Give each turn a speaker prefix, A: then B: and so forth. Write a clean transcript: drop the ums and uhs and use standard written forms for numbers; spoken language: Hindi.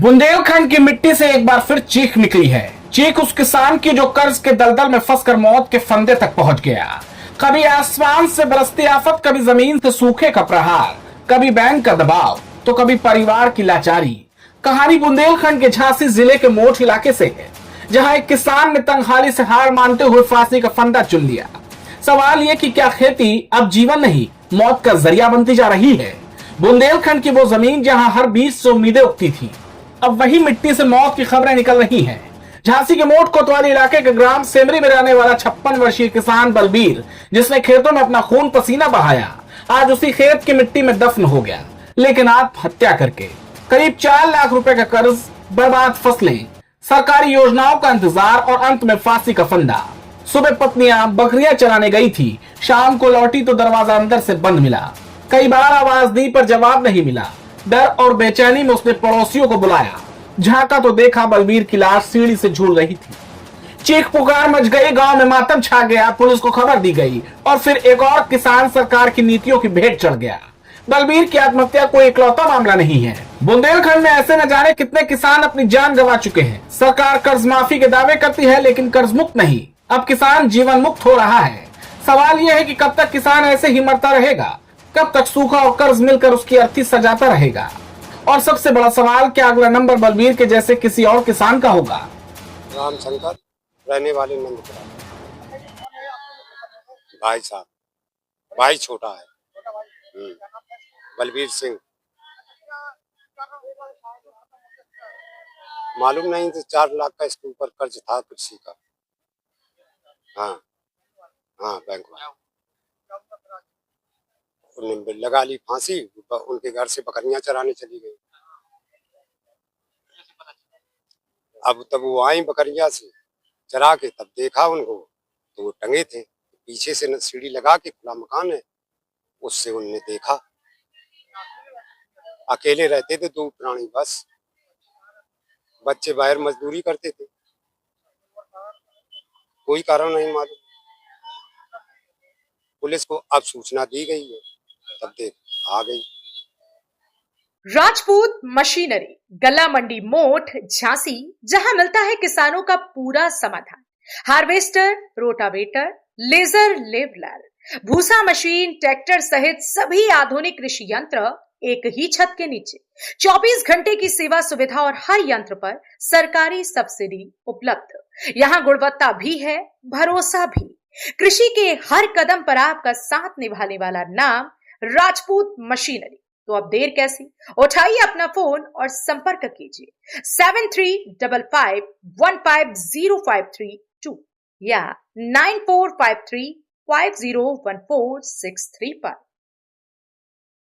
A: बुंदेलखंड की मिट्टी से एक बार फिर चीख निकली है। चीख उस किसान की जो कर्ज के दलदल में फंसकर मौत के फंदे तक पहुंच गया। कभी आसमान से बरसती आफत, कभी जमीन से सूखे का प्रहार, कभी बैंक का दबाव तो कभी परिवार की लाचारी। कहानी बुंदेलखंड के झांसी जिले के मोठ इलाके से है, जहां एक किसान ने तंगहाली से हार मानते हुए फांसी का फंदा चुन लिया। सवाल ये कि क्या खेती अब जीवन नहीं, मौत का जरिया बनती जा रही है। बुंदेलखंड की वो जमीन जहां हर बीज से उम्मीदें उगती थी, अब वही मिट्टी से मौत की खबरें निकल रही हैं। झांसी के मोठ कोतवाली इलाके के ग्राम सेमरी में रहने वाला 56 वर्षीय किसान बलबीर, जिसने खेतों में अपना खून पसीना बहाया, आज उसी खेत की मिट्टी में दफन हो गया, लेकिन आत्महत्या करके। करीब 4 लाख रुपए का कर्ज, बर्बाद फसलें, सरकारी योजनाओं का इंतजार और अंत में फांसी का फंदा। सुबह पत्नियां बकरियां चराने गई थी, शाम को लौटी तो दरवाजा अंदर से बंद मिला। कई बार आवाज दी पर जवाब नहीं मिला। डर और बेचैनी में उसने पड़ोसियों को बुलाया। झांका तो देखा बलबीर की लाश सीढ़ी से झूल रही थी। चीख पुकार मच गई, गांव में मातम छा गया, पुलिस को खबर दी गई और फिर एक और किसान सरकार की नीतियों की भेंट चढ़ गया। बलबीर की आत्महत्या कोई इकलौता मामला नहीं है। बुंदेलखंड में ऐसे न जाने कितने किसान अपनी जान गंवा चुके हैं। सरकार कर्ज माफी के दावे करती है, लेकिन कर्ज मुक्त नहीं। अब किसान जीवन मुक्त हो रहा है। सवाल यह है कि कब तक किसान ऐसे ही मरता रहेगा, कब तक सूखा और कर्ज मिलकर उसकी अर्थी सजाता रहेगा। और सबसे बड़ा सवाल, क्या अगला नंबर बलबीर के जैसे किसी और किसान का होगा।
B: राम शंकर, रहने वाले नंदपुरा। भाई साहब, भाई छोटा है। बलबीर सिंह। मालूम नहीं तो 4 लाख का इसके ऊपर कर्ज था कृषि का। हाँ हाँ, बैंक वाला उन्होंने लगा ली फांसी। उनके घर से बकरियां चराने चली गई। अब तब वो आई बकरियां से चरा के, तब देखा उनको तो वो टंगे थे पीछे से। सीढ़ी लगा के खुला मकान है, उससे उनने देखा। अकेले रहते थे 2 प्राणी बस। बच्चे बाहर मजदूरी करते थे। कोई कारण नहीं मालूम। पुलिस को अब सूचना दी गई है, तब देख आ गई।
C: राजपूत मशीनरी, गल्ला मंडी मोठ, झांसी, जहां मिलता है किसानों का पूरा समाधान। हार्वेस्टर, रोटावेटर, लेजर लेवलर, भूसा मशीन, ट्रैक्टर सहित सभी आधुनिक कृषि यंत्र एक ही छत के नीचे। 24 घंटे की सेवा सुविधा और हर यंत्र पर सरकारी सब्सिडी उपलब्ध। यहाँ गुणवत्ता भी है, भरोसा भी। कृषि के हर कदम पर आपका साथ निभाने वाला नाम राजपूत मशीनरी। तो अब देर कैसी, उठाइए अपना फोन और संपर्क कीजिए 7355150532 या 9453501463 पर।